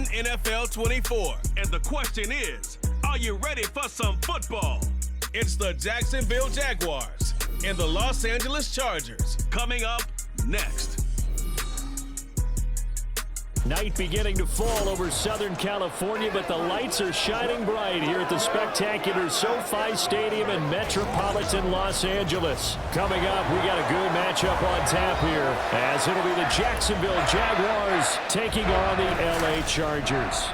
Madden NFL 24. And the question is, are you ready for some football? It's the Jacksonville Jaguars and the Los Angeles Chargers coming up next. Night beginning to fall over Southern California, but the lights are shining bright here at the spectacular SoFi Stadium in metropolitan Los Angeles. Coming up, we got a good matchup on tap here, as it'll be the Jacksonville Jaguars taking on the LA Chargers.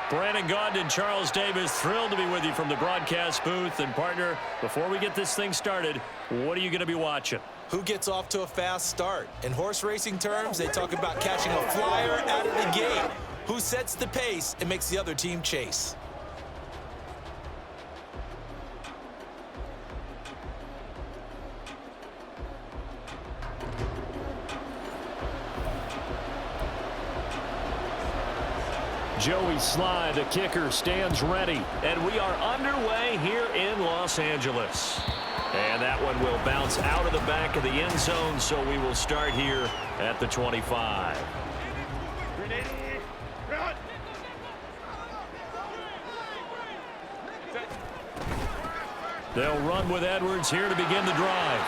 Brandon Gaudin, Charles Davis, thrilled to be with you from the broadcast booth. And partner, before we get this thing started, what are you going to be watching? Who gets off to a fast start? In horse racing terms, they talk about catching a flyer out of the gate. Who sets the pace and makes the other team chase? Joey Sly, the kicker, stands ready. And we are underway here in Los Angeles. And that one will bounce out of the back of the end zone, so we will start here at the 25. They'll run with Edwards here to begin the drive.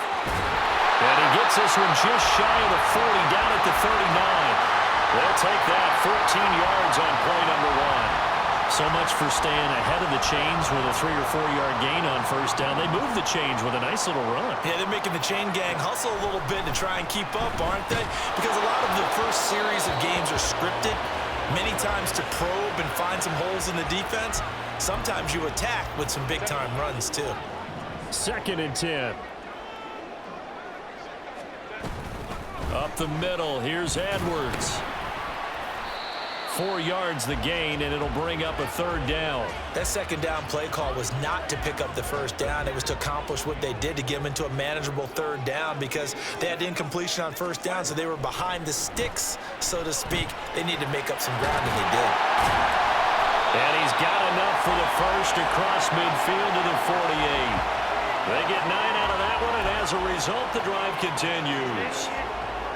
And he gets this one just shy of the 40, down at the 39. They'll take that 14 yards on play number 1. So much for staying ahead of the chains with a 3 or 4 yard gain on first down. They move the chains with a nice little run. Yeah, they're making the chain gang hustle a little bit to try and keep up, aren't they? Because a lot of the first series of games are scripted, many times to probe and find some holes in the defense. Sometimes you attack with some big-time runs, too. 2nd and 10. Up the middle, here's Edwards. 4 yards the gain, and it'll bring up a 3rd down. That 2nd down play call was not to pick up the 1st down. It was to accomplish what they did to get them into a manageable 3rd down because they had incompletion on 1st down, so they were behind the sticks, so to speak. They needed to make up some ground, and they did. And he's got enough for the 1st across midfield to the 48. They get 9 out of that one, and as a result, the drive continues.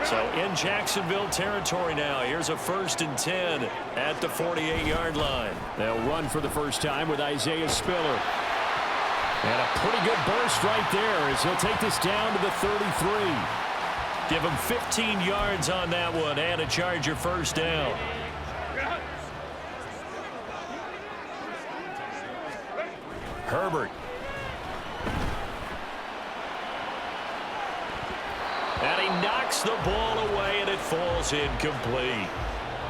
So in Jacksonville territory now. Here's a 1st and 10 at the 48-yard line. They'll run for the first time with Isaiah Spiller. And a pretty good burst right there as he'll take this down to the 33. Give him 15 yards on that one and a Charger 1st down. Herbert. And he knocks the ball away, and it falls incomplete.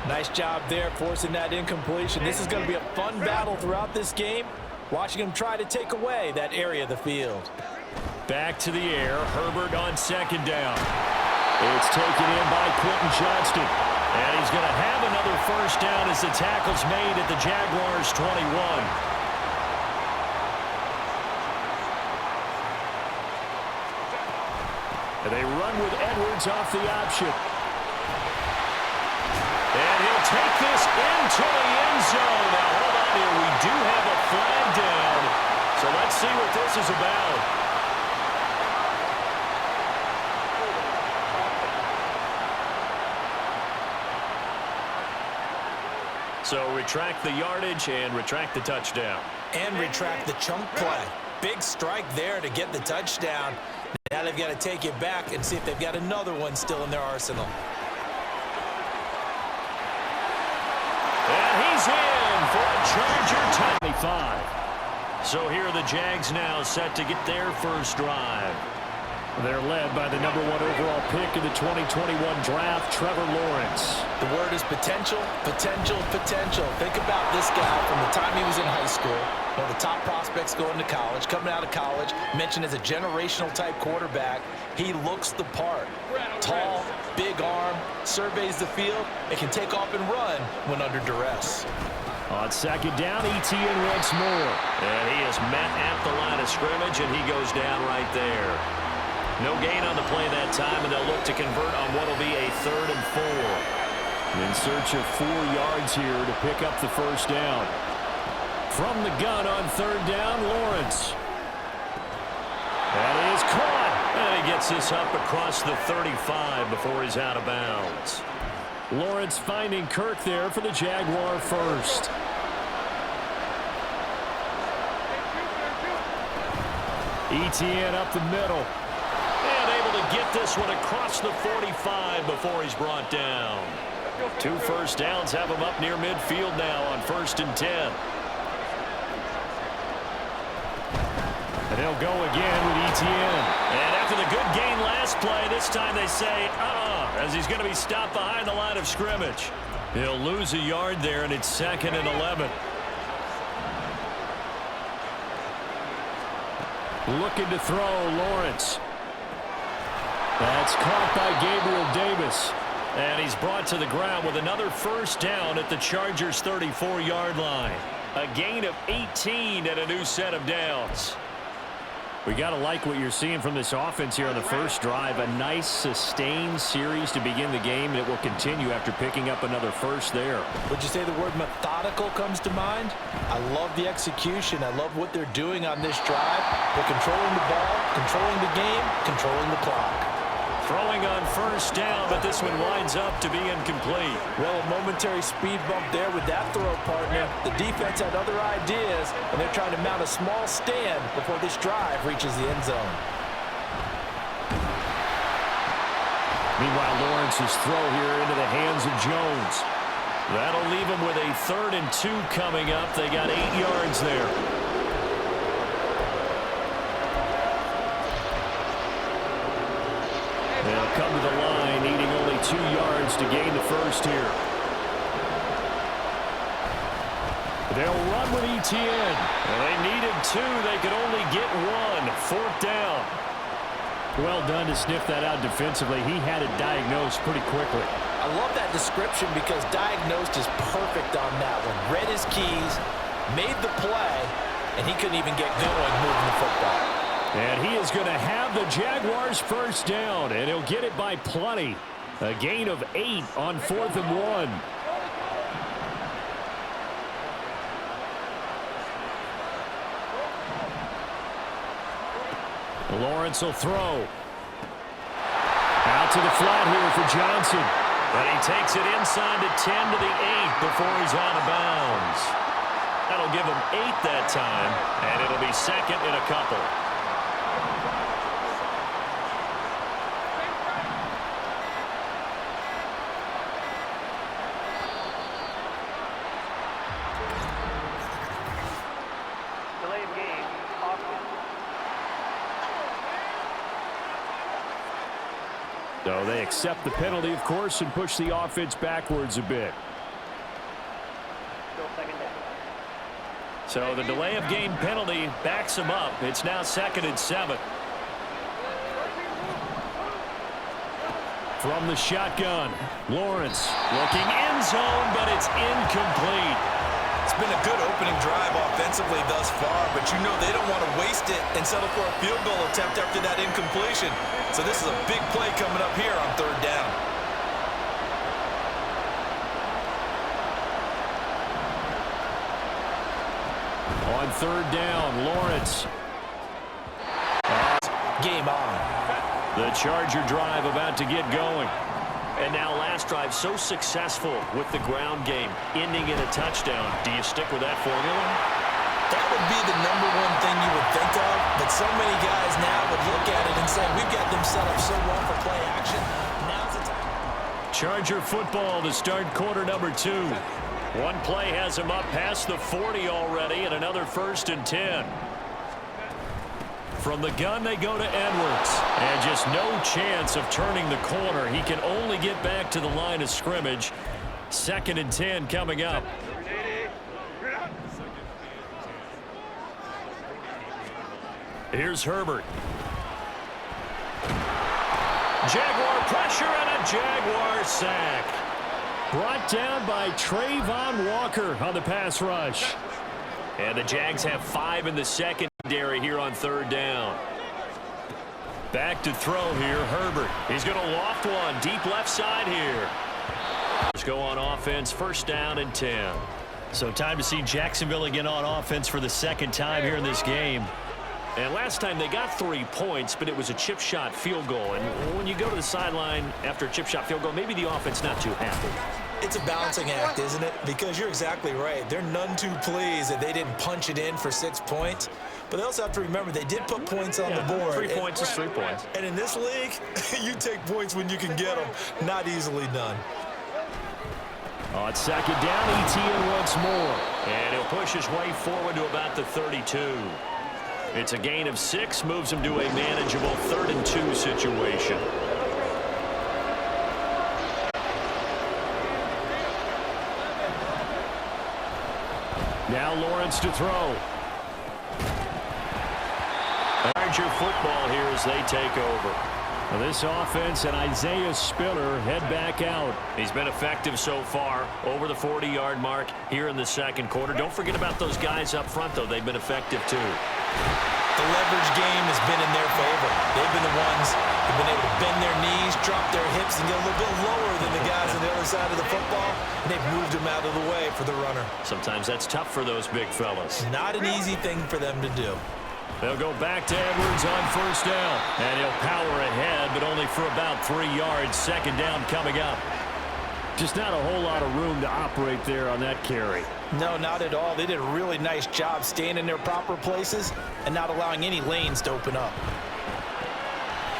Nice job there forcing that incompletion. This is going to be a fun battle throughout this game, watching him try to take away that area of the field. Back to the air. Herbert on 2nd down. It's taken in by Quentin Johnston. And he's going to have another 1st down as the tackle's made at the Jaguars' 21. And they run with Edwards off the option. And he'll take this into the end zone. Now, hold on here. We do have a flag down. So let's see what this is about. So retract the yardage and retract the touchdown. And retract the chunk play. Big strike there to get the touchdown. Now they've got to take it back and see if they've got another one still in their arsenal. And he's in for a Charger 25. So here are the Jags now set to get their first drive. They're led by the #1 overall pick in the 2021 draft, Trevor Lawrence. The word is potential, potential, potential. Think about this guy from the time he was in high school, one of the top prospects going to college, coming out of college, mentioned as a generational type quarterback. He looks the part. Tall, big arm, surveys the field, and can take off and run when under duress. On 2nd down, Etienne once more. And he is met at the line of scrimmage, and he goes down right there. No gain on the play that time, and they'll look to convert on what will be a 3rd and 4. In search of 4 yards here to pick up the 1st down. From the gun on 3rd down, Lawrence. That is caught. And he gets this up across the 35 before he's out of bounds. Lawrence finding Kirk there for the Jaguar first. Etienne up the middle. And able to get this one across the 45 before he's brought down. 2 first downs have him up near midfield now on 1st and 10. And they'll go again with Etienne. And after the good gain last play, this time they say, as he's going to be stopped behind the line of scrimmage. He'll lose a yard there, and it's 2nd and 11. Looking to throw, Lawrence. That's caught by Gabriel Davis. And he's brought to the ground with another first down at the Chargers' 34-yard line. A gain of 18 and a new set of downs. We got to like what you're seeing from this offense here on the first drive. A nice, sustained series to begin the game, and it will continue after picking up another first there. Would you say the word methodical comes to mind? I love the execution. I love what they're doing on this drive. They're controlling the ball, controlling the game, controlling the clock. Throwing on first down, but this one winds up to be incomplete. Well, a momentary speed bump there with that throw, partner. The defense had other ideas, and they're trying to mount a small stand before this drive reaches the end zone. Meanwhile, Lawrence's throw here into the hands of Jones. That'll leave him with a 3rd and 2 coming up. They got 8 yards there. They'll come to the line, needing only 2 yards to gain the first here. They'll run with Etienne. Well, they needed 2. They could only get 1. 4th down. Well done to sniff that out defensively. He had it diagnosed pretty quickly. I love that description because diagnosed is perfect on that one. Read his keys, made the play, and he couldn't even get going moving the football. And he is going to have the Jaguars first down, and he'll get it by plenty. A gain of 8 on 4th and 1. Lawrence will throw. Out to the flat here for Johnson. And he takes it inside to 10 to the 8 before he's out of bounds. That'll give him 8 that time, and it'll be 2nd and a couple. So they accept the penalty, of course, and push the offense backwards a bit. So the delay of game penalty backs him up. It's now 2nd and 7. From the shotgun, Lawrence looking end zone, but it's incomplete. It's been a good opening drive offensively thus far, but you know they don't want to waste it and settle for a field goal attempt after that incompletion. So this is a big play coming up here on 3rd down. On 3rd down, Lawrence. Game on. The Charger drive about to get going. And now last drive so successful with the ground game, ending in a touchdown. Do you stick with that formula? That would be the #1 thing you would think of, but so many guys now would look at it and say, we've got them set up so well for play action. Now's the time. Charger football to start quarter number 2. One play has him up past the 40 already, and another 1st and 10. From the gun, they go to Edwards. And just no chance of turning the corner. He can only get back to the line of scrimmage. 2nd and 10 coming up. Here's Herbert. Jaguar pressure and a Jaguar sack. Brought down by Trayvon Walker on the pass rush. And the Jags have 5 in the secondary here on 3rd down. Back to throw here, Herbert. He's going to loft one deep left side here. Let's go on offense, 1st down and 10. So time to see Jacksonville again on offense for the 2nd time here in this game. And last time they got 3 points, but it was a chip shot field goal. And when you go to the sideline after a chip shot field goal, maybe the offense not too happy. It's a balancing act, isn't it? Because you're exactly right. They're none too pleased that they didn't punch it in for 6 points. But they also have to remember they did put points on the board. 3 points is 3 points. And in this league, you take points when you can get them. Not easily done. On second down, Etienne once more. And he'll push his way forward to about the 32. It's a gain of 6, moves him to a manageable 3rd and 2 situation. Now Lawrence to throw. Larger football here as they take over. Well, this offense and Isaiah Spiller head back out. He's been effective so far, over the 40-yard mark here in the second quarter. Don't forget about those guys up front, though. They've been effective, too. The leverage game has been in their favor. They've been the ones who've been able to bend their knees, drop their hips, and get a little bit lower than the guys on the other side of the football. And they've moved them out of the way for the runner. Sometimes that's tough for those big fellas. Not an easy thing for them to do. They'll go back to Edwards on first down. And he'll power ahead, but only for about 3 yards. Second down coming up. Just not a whole lot of room to operate there on that carry. No, not at all. They did a really nice job staying in their proper places and not allowing any lanes to open up.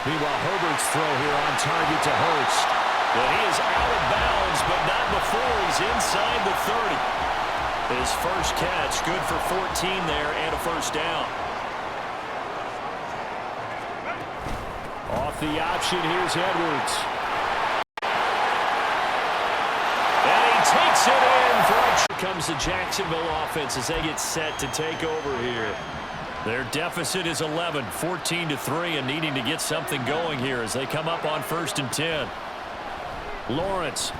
Meanwhile, Herbert's throw here on target to Hurst. But he is out of bounds, but not before he's inside the 30. His first catch, good for 14 there and a first down. Off the option, here's Edwards. And he takes it in. Here comes the Jacksonville offense as they get set to take over here. Their deficit is 11, 14-3, and needing to get something going here as they come up on 1st and 10. Lawrence.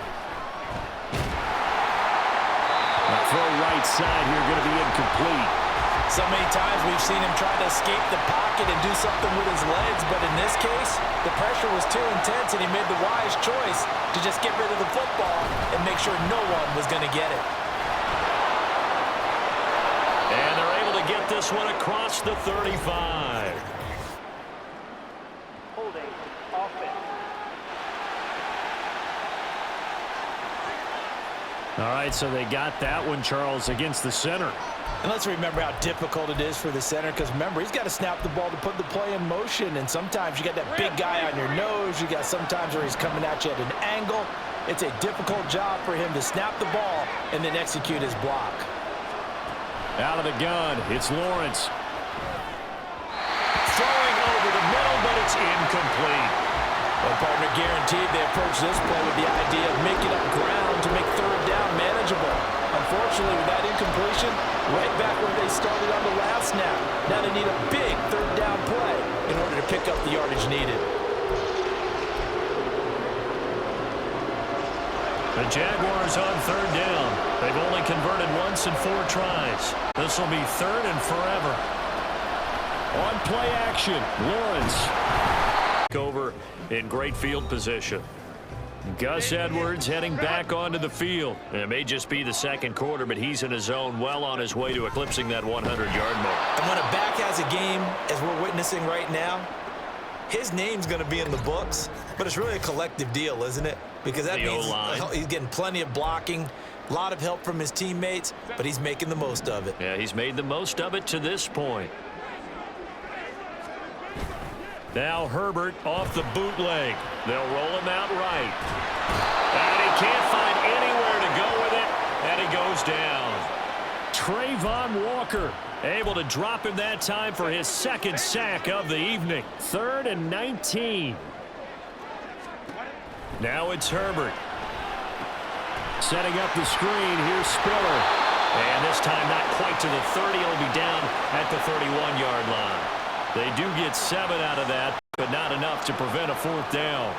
The throw right side here going to be incomplete. So many times we've seen him try to escape the pocket and do something with his legs, but in this case, the pressure was too intense and he made the wise choice to just get rid of the football and make sure no one was going to get it. And they're able to get this one across the 35. Holding offense. All right, so they got that one, Charles, against the center. And let's remember how difficult it is for the center, because remember, he's got to snap the ball to put the play in motion, and sometimes you got that big guy on your nose. You got sometimes where he's coming at you at an angle. It's a difficult job for him to snap the ball and then execute his block. Out of the gun, it's Lawrence. Throwing over the middle, but it's incomplete. Well, partner, guaranteed they approach this play with the idea of making up ground to make 3rd down manageable. Unfortunately, with that incompletion, right back where they started on the last snap. Now they need a big 3rd down play in order to pick up the yardage needed. The Jaguars on 3rd down. They've only converted once in 4 tries. This will be 3rd and forever. On play action, Lawrence. Over in great field position. Gus Edwards heading back onto the field. It may just be the second quarter, but he's in his zone, well on his way to eclipsing that 100-yard mark. And when a back has a game, as we're witnessing right now, his name's going to be in the books, but it's really a collective deal, isn't it? Because that means he's getting plenty of blocking, a lot of help from his teammates, but he's making the most of it. Yeah, he's made the most of it to this point. Now Herbert off the bootleg. They'll roll him out right. And he can't find anywhere to go with it, and he goes down. Trayvon Walker able to drop him that time for his 2nd sack of the evening. 3rd and 19. Now it's Herbert. Setting up the screen, here's Spiller. And this time not quite to the 30. He'll be down at the 31-yard line. They do get 7 out of that, but not enough to prevent a 4th down.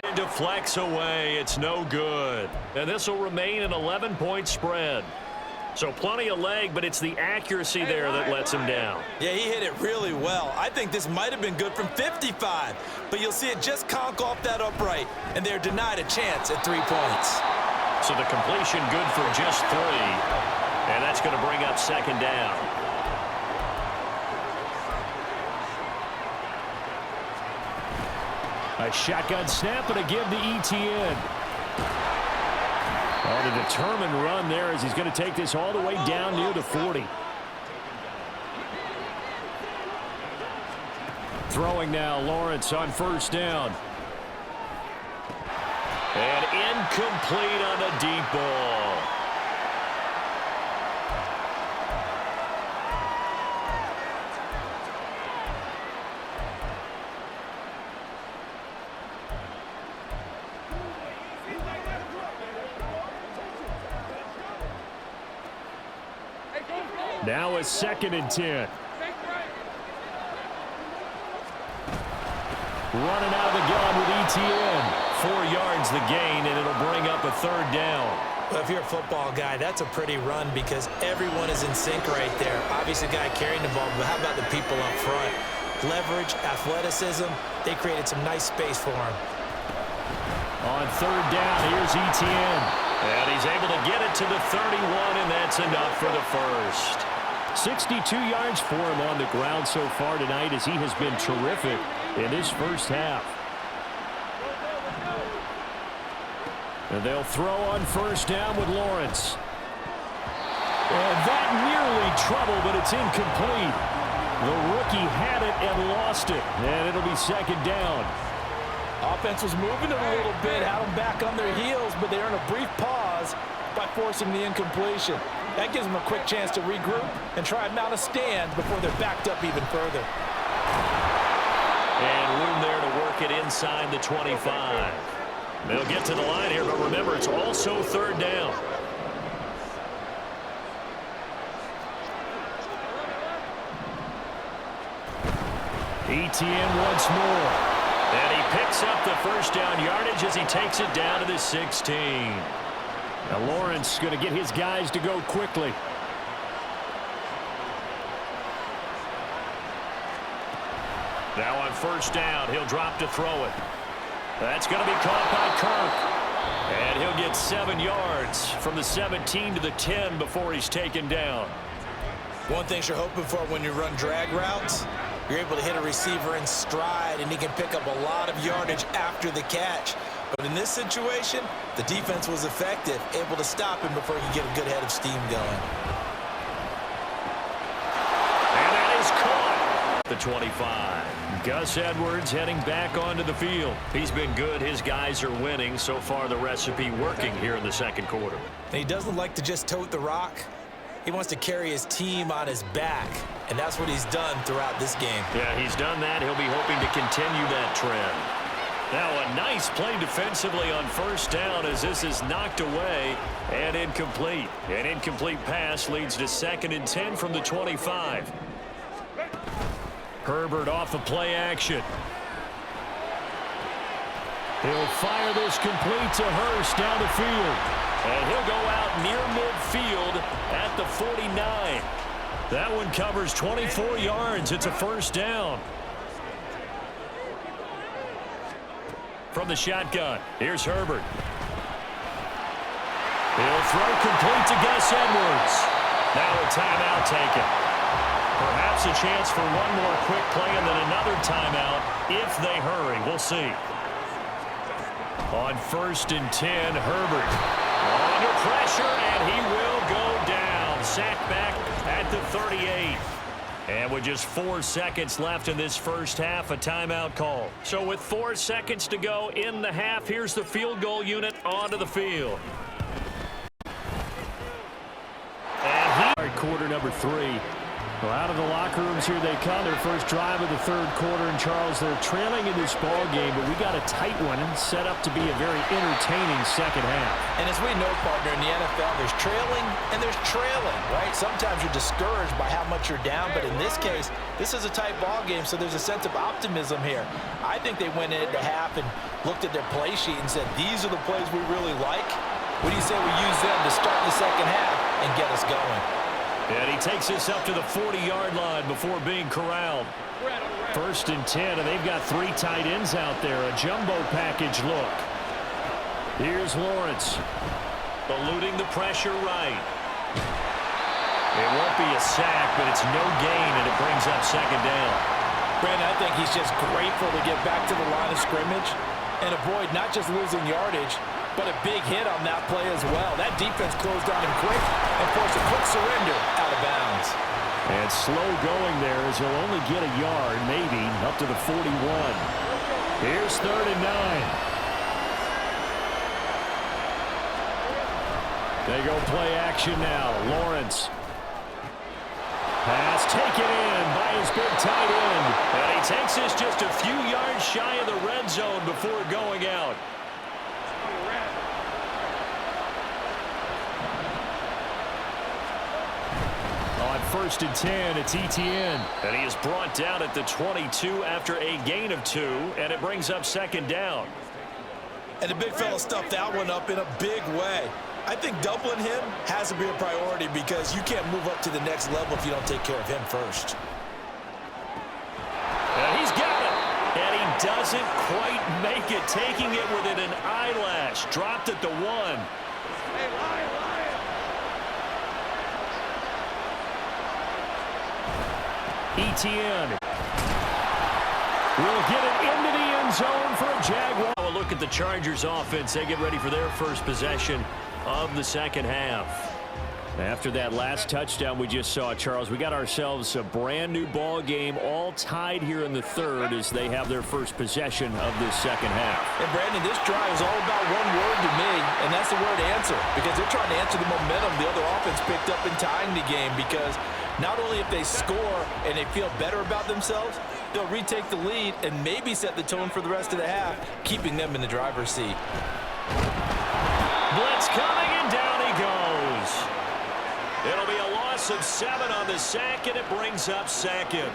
And deflects away. It's no good. And this will remain an 11-point spread. So plenty of leg, but it's the accuracy there that lets him down. Yeah, he hit it really well. I think this might have been good from 55, but you'll see it just conk off that upright, and they're denied a chance at 3 points. So the completion good for just 3. And that's going to bring up second down. A shotgun snap and a give to ETN. On a determined run there as he's going to take this all the way down near the 40. Throwing now, Lawrence on first down. And incomplete on a deep ball. Now a 2nd and 10. Running out of the gun with ETN. 4 yards the gain, and it'll bring up a 3rd down. Well, if you're a football guy, that's a pretty run because everyone is in sync right there. Obviously, the guy carrying the ball, but how about the people up front? Leverage, athleticism, they created some nice space for him. On 3rd down, here's ETN. And he's able to get it to the 31, and that's enough for the first. 62 yards for him on the ground so far tonight as he has been terrific in this first half. And they'll throw on first down with Lawrence. And that nearly trouble, but it's incomplete. The rookie had it and lost it, and it'll be 2nd down. Offense was moving it a little bit, had them back on their heels, but they earned a brief pause by forcing the incompletion. That gives them a quick chance to regroup and try and mount a stand before they're backed up even further. And room there to work it inside the 25. They'll get to the line here, but remember, it's also 3rd down. ETN once more. And he picks up the first down yardage as he takes it down to the 16. Now Lawrence going to get his guys to go quickly. Now on first down, he'll drop to throw it. That's going to be caught by Kirk. And he'll get 7 yards from the 17 to the 10 before he's taken down. One thing you're hoping for when you run drag routes, you're able to hit a receiver in stride, and he can pick up a lot of yardage after the catch. But in this situation, the defense was effective, able to stop him before he could get a good head of steam going. And that is caught. The 25. Gus Edwards heading back onto the field. He's been good. His guys are winning. So far, the recipe working here in the second quarter. And he doesn't like to just tote the rock. He wants to carry his team on his back, and that's what he's done throughout this game. Yeah, he's done that. He'll be hoping to continue that trend. Now a nice play defensively on first down as this is knocked away and incomplete. An incomplete pass leads to 2nd and 10 from the 25. Herbert off the play action. He'll fire this complete to Hurst down the field. And he'll go out near midfield at the 49. That one covers 24 yards. It's a first down. From the shotgun, here's Herbert. He'll throw complete to Gus Edwards. Now a timeout taken. Perhaps a chance for one more quick play and then another timeout if they hurry. We'll see. On 1st and 10, Herbert. Under pressure, and he will go down. Sacked back at the 38. And with just 4 seconds left in this first half, a timeout call. So with 4 seconds to go in the half, here's the field goal unit onto the field. And quarter number 3. Well, out of the locker rooms here they come. Their first drive of the third quarter. And, Charles, they're trailing in this ball game, but we got a tight one set up to be a very entertaining second half. And as we know, partner, in the NFL, there's trailing and there's trailing, right? Sometimes you're discouraged by how much you're down, but in this case, this is a tight ball game, so there's a sense of optimism here. I think they went into half and looked at their play sheet and said, these are the plays we really like. What do you say we use them to start the second half and get us going? And he takes this up to the 40-yard line before being corralled. 1st and 10, and they've got 3 tight ends out there. A jumbo package look. Here's Lawrence. eluding the pressure right. It won't be a sack, but it's no gain, and it brings up second down. Brandon, I think he's just grateful to get back to the line of scrimmage and avoid not just losing yardage, but a big hit on that play as well. That defense closed on him quick and forced a quick surrender out of bounds. And slow going there as he'll only get a yard, maybe, up to the 41. Here's 3rd and 9. They go play action now. Lawrence. Pass taken in by his big tight end. And he takes this just a few yards shy of the red zone before going out. On 1st and 10, it's Etienne. And he is brought down at the 22 after a gain of 2, and it brings up second down. And the big fella stuffed that one up in a big way. I think doubling him has to be a priority because you can't move up to the next level if you don't take care of him first. And he's got it. And he doesn't quite make it, taking it within an eyelash. Dropped at the 1. Hey, Lion. Etienne will get it into the end zone for a Jaguar. A look at the Chargers offense. They get ready for their first possession of the second half. After that last touchdown we just saw, Charles, we got ourselves a brand new ball game, all tied here in the 3rd as they have their first possession of this second half. And Brandon, this drive is all about one word to me, and that's the word answer, because they're trying to answer the momentum the other offense picked up in tying the game, because not only if they score and they feel better about themselves, they'll retake the lead and maybe set the tone for the rest of the half, keeping them in the driver's seat. Blitz coming, and down he goes. It'll be a loss of 7 on the sack, and it brings up second.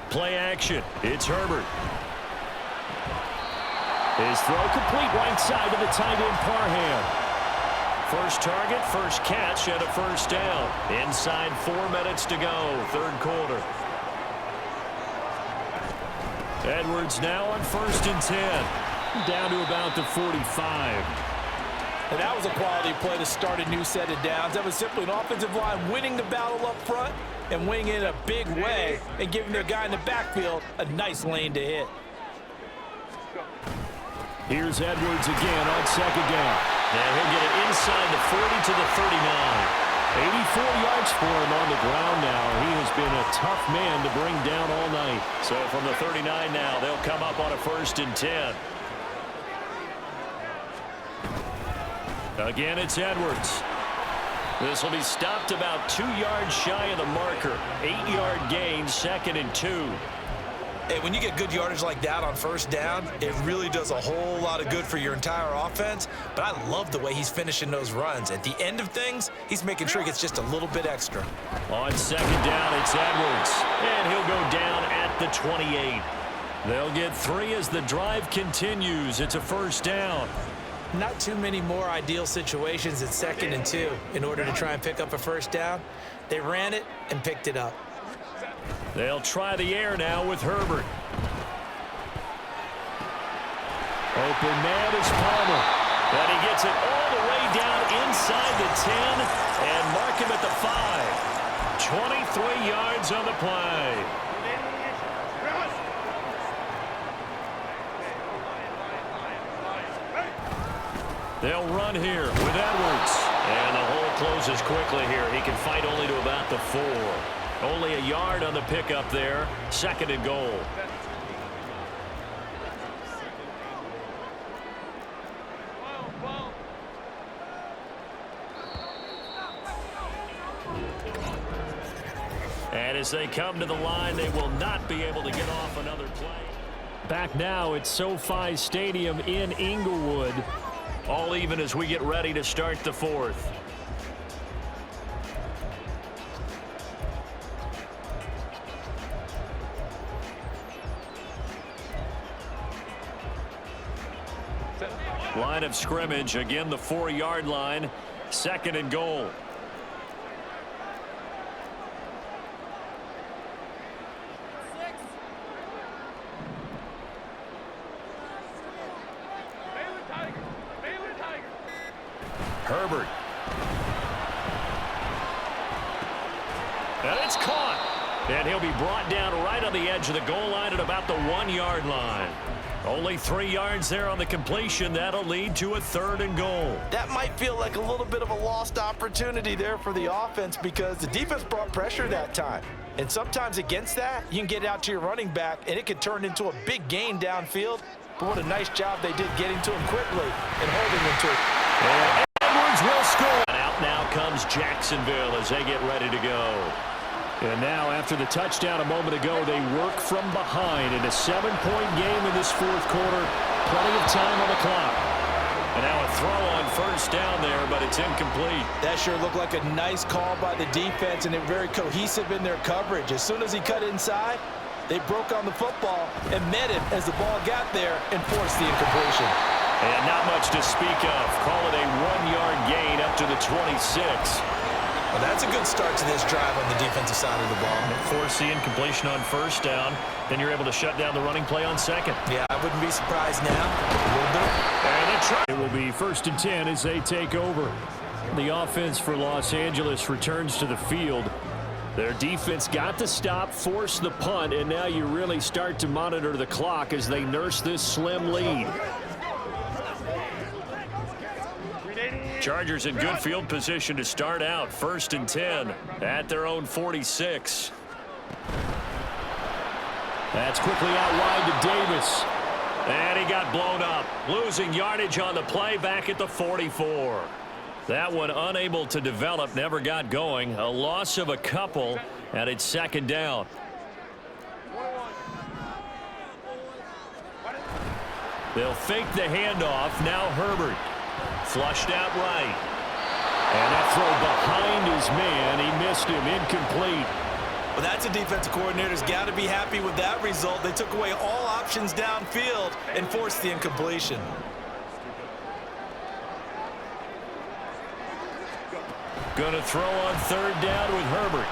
Play action. It's Herbert. His throw complete right side to the tight end Parham. First target, first catch, and a first down. Inside 4 minutes to go, 3rd quarter. Edwards now on 1st and 10. Down to about the 45. And that was a quality play to start a new set of downs. That was simply an offensive line winning the battle up front and winning it in a big way and giving their guy in the backfield a nice lane to hit. Here's Edwards again on 2nd down. And he'll get it inside the 40 to the 39. 84 yards for him on the ground now. He has been a tough man to bring down all night. So from the 39 now, they'll come up on a 1st and 10. Again, it's Edwards. This will be stopped about 2 yards shy of the marker. 8-yard gain, 2nd and 2. Hey, when you get good yardage like that on 1st down, it really does a whole lot of good for your entire offense. But I love the way he's finishing those runs. At the end of things, he's making sure he gets just a little bit extra. On 2nd down, it's Edwards. And he'll go down at the 28. They'll get 3 as the drive continues. It's a 1st down. Not too many more ideal situations at 2nd and 2 in order to try and pick up a 1st down. They ran it and picked it up. They'll try the air now with Herbert. Open man is Palmer. And he gets it all the way down inside the 10 and mark him at the 5. 23 yards on the play. They'll run here with Edwards. And the hole closes quickly here. He can fight only to about the 4. Only a yard on the pickup there. 2nd and goal. And as they come to the line, they will not be able to get off another play. Back now at SoFi Stadium in Inglewood. All even as we get ready to start the 4th. Line of scrimmage, again the 4-yard line, 2nd and goal. Herbert. And it's caught. And he'll be brought down right on the edge of the goal line at about the 1-yard line. Only 3 yards there on the completion. That'll lead to a 3rd and goal. That might feel like a little bit of a lost opportunity there for the offense because the defense brought pressure that time. And sometimes against that, you can get out to your running back, and it could turn into a big gain downfield. But what a nice job they did getting to him quickly and holding him to it. And Edwards will score. And out now comes Jacksonville as they get ready to go. And now, after the touchdown a moment ago, they work from behind in a 7-point game in this 4th quarter. Plenty of time on the clock. And now a throw on 1st down there, but it's incomplete. That sure looked like a nice call by the defense, and they're very cohesive in their coverage. As soon as he cut inside, they broke on the football and met him as the ball got there and forced the incompletion. And not much to speak of. Call it a 1-yard gain up to the 26. Well, that's a good start to this drive on the defensive side of the ball. Force the incompletion on 1st down. Then you're able to shut down the running play on 2nd. Yeah, I wouldn't be surprised now. A little bit. And it will be 1st and 10 as they take over. The offense for Los Angeles returns to the field. Their defense got the stop, forced the punt, and now you really start to monitor the clock as they nurse this slim lead. Chargers in good field position to start out. 1st and 10 at their own 46. That's quickly out wide to Davis. And he got blown up. Losing yardage on the play back at the 44. That one unable to develop, never got going. A loss of a couple, and it's 2nd down. They'll fake the handoff. Now Herbert. Flushed out right. And that throw behind his man. He missed him. Incomplete. Well, that's a defensive coordinator's got to be happy with that result. They took away all options downfield and forced the incompletion. Going to throw on 3rd down with Herbert.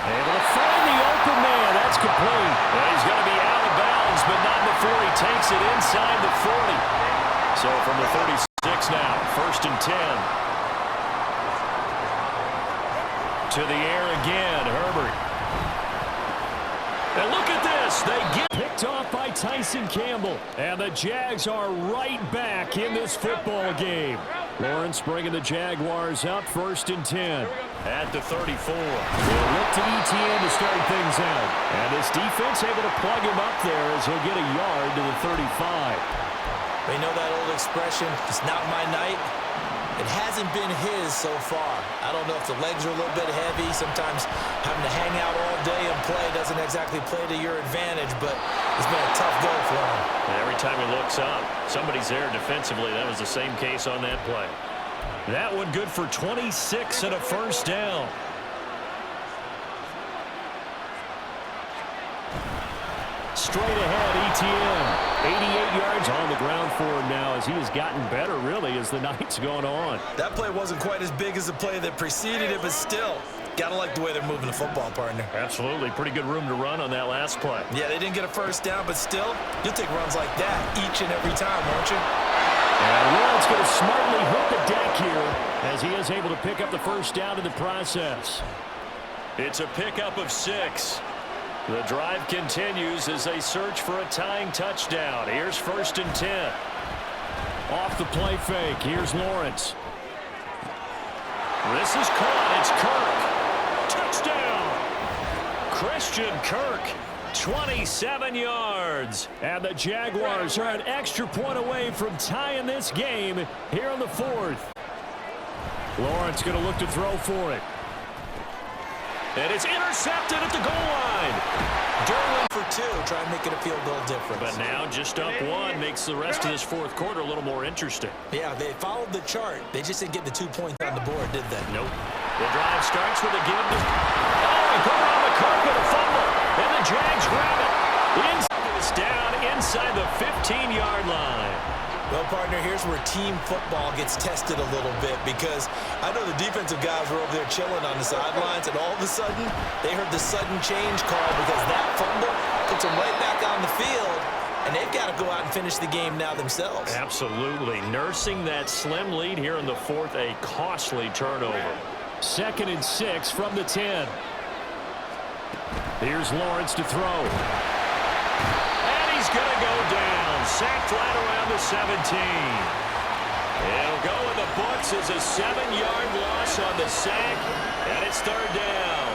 Able to find the open man. That's complete. Well, he's going to be out of bounds, but not before he takes it inside the 40. So from the 36 now, 1st and 10. To the air again, Herbert. And look at this. They get picked off by Tyson Campbell. And the Jags are right back in this football game. Lawrence bringing the Jaguars up, 1st and 10. At the 34. They'll look to ETN to start things out. And this defense able to plug him up there as he'll get a yard to the 35. We know that old expression, it's not my night. It hasn't been his so far. I don't know if the legs are a little bit heavy. Sometimes having to hang out all day and play doesn't exactly play to your advantage, but it's been a tough go for him. And every time he looks up, somebody's there defensively. That was the same case on that play. That one good for 26 and a 1st down. Straight ahead, ETN. 88 yards on the ground for him now as he has gotten better, really, as the night's gone on. That play wasn't quite as big as the play that preceded it, but still, got to like the way they're moving the football, partner. Absolutely. Pretty good room to run on that last play. Yeah, they didn't get a 1st down, but still, you'll take runs like that each and every time, won't you? And Lawrence going to smartly hit the deck here as he is able to pick up the 1st down in the process. It's a pickup of 6. The drive continues as they search for a tying touchdown. Here's 1st and 10. Off the play fake. Here's Lawrence. This is caught. It's Kirk. Touchdown. Christian Kirk. 27 yards. And the Jaguars are an extra point away from tying this game here in the 4th. Lawrence going to look to throw for it. And it's intercepted at the goal line. Derwin for 2. Try and make it a field goal difference. But now just up 1 makes the rest of this 4th quarter a little more interesting. Yeah, they followed the chart. They just didn't get the 2 points on the board, did they? Nope. The drive starts with a give. Oh, he put it on the Kirk with a fumble. And the Jags grab it. It's down inside the 15-yard line. Well, partner, here's where team football gets tested a little bit because I know the defensive guys were over there chilling on the sidelines, and all of a sudden, they heard the sudden change call because that fumble puts them right back on the field, and they've got to go out and finish the game now themselves. Absolutely. Nursing that slim lead here in the fourth, a costly turnover. 2nd and 6 from the 10. Here's Lawrence to throw. And he's going to go down. Sacked right around the 17. It'll go in the books as a 7-yard loss on the sack, and it's 3rd down.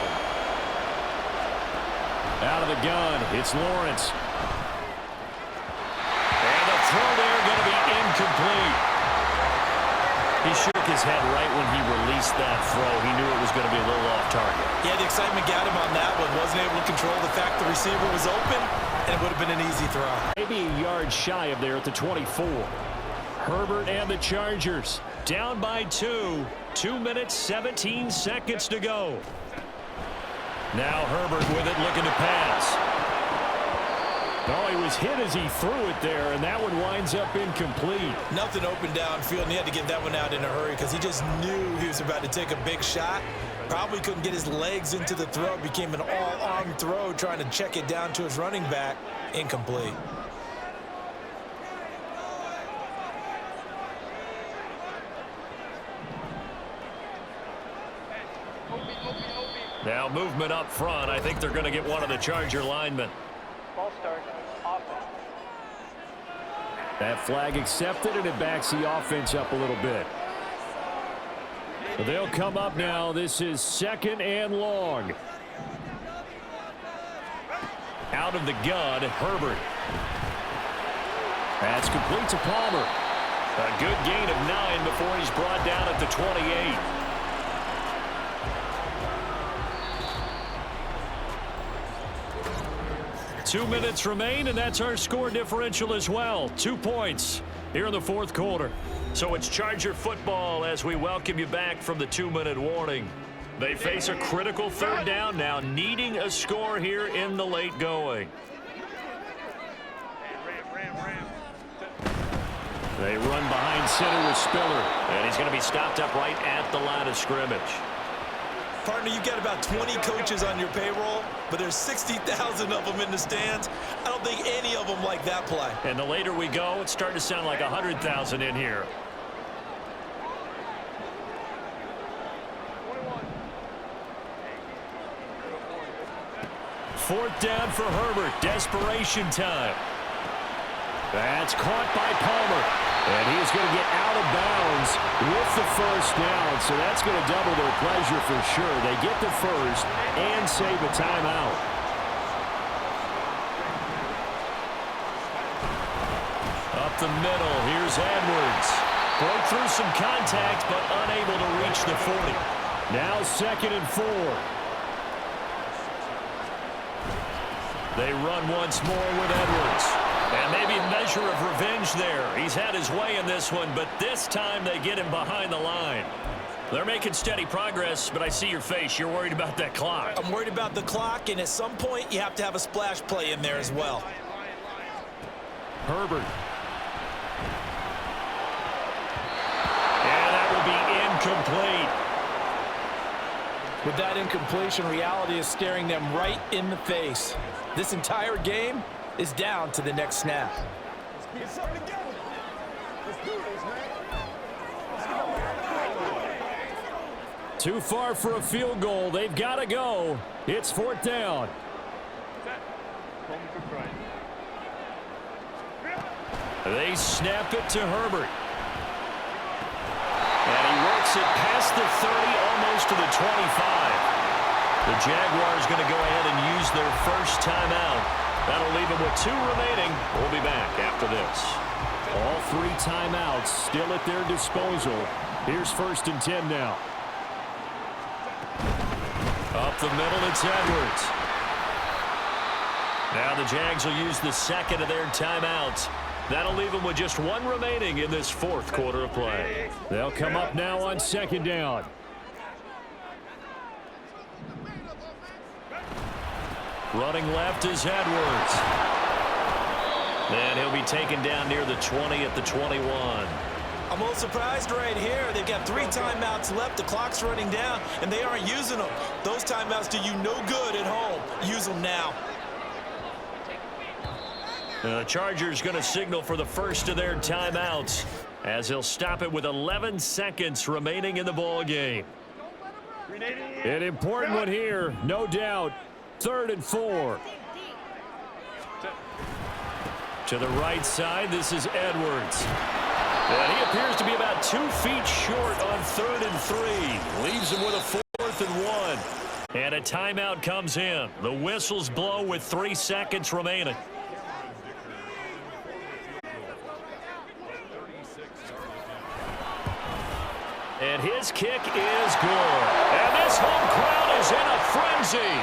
Out of the gun, it's Lawrence. And the throw there going to be incomplete. He shook his head right when he released that throw. He knew it was going to be a little off target. Yeah, the excitement got him on that one. Wasn't able to control the fact the receiver was open, and it would have been an easy throw. Maybe a yard shy of there at the 24. Herbert and the Chargers down by 2. 2 minutes, 17 seconds to go. Now Herbert with it, looking to pass. Oh, he was hit as he threw it there, and that one winds up incomplete. Nothing open downfield, and he had to get that one out in a hurry because he just knew he was about to take a big shot. Probably couldn't get his legs into the throw. Became an all-arm throw, trying to check it down to his running back. Incomplete. Now movement up front. I think they're going to get one of the Charger linemen. Ball start. Offense. That flag accepted, and it backs the offense up a little bit. So they'll come up now. This is 2nd and long. Out of the gun, Herbert. That's complete to Palmer. A good gain of 9 before he's brought down at the 28. Two minutes remain, and that's our score differential as well. 2 points here in the fourth quarter. So it's Charger football as we welcome you back from the 2-minute warning. They face a critical 3rd down now, needing a score here in the late going. They run behind center with Spiller. And he's going to be stopped up right at the line of scrimmage. Partner, you've got about 20 coaches on your payroll, but there's 60,000 of them in the stands. I don't think any of them like that play. And the later we go, it's starting to sound like 100,000 in here. Fourth down for Herbert. Desperation time. That's caught by Palmer. And he is going to get out of bounds with the first down. So that's going to double their pleasure for sure. They get the first and save a timeout. Up the middle, here's Edwards. Broke through some contact, but unable to reach the 40. Now 2nd and 4. They run once more with Edwards. And maybe a measure of revenge there. He's had his way in this one, but this time they get him behind the line. They're making steady progress, but I see your face. You're worried about that clock. I'm worried about the clock, and at some point you have to have a splash play in there as well. Herbert. And that will be incomplete. With that incompletion, reality is staring them right in the face. This entire game is down to the next snap. Let's get something together. Let's do this, man. Too far for a field goal. They've got to go. It's 4th down. They snap it to Herbert. And he works it past the 30, almost to the 25. The Jaguars going to go ahead and use their first timeout. That'll leave them with 2 remaining. We'll be back after this. All 3 timeouts still at their disposal. Here's 1st and 10 now. Up the middle, it's Edwards. Now the Jags will use the second of their timeouts. That'll leave them with just 1 remaining in this fourth quarter of play. They'll come up now on 2nd down. Running left is Edwards. And he'll be taken down near the 20 at the 21. I'm a little surprised right here. They've got 3 timeouts left. The clock's running down, and they aren't using them. Those timeouts do you no good at home. Use them now. The Chargers going to signal for the first of their timeouts as he'll stop it with 11 seconds remaining in the ball game. An important one here, no doubt. 3rd and 4. To the right side, this is Edwards. And he appears to be about 2 feet short on 3rd and 3. Leaves him with a 4th and 1. And a timeout comes in. The whistles blow with 3 seconds remaining. And his kick is good. And this home crowd is in a frenzy.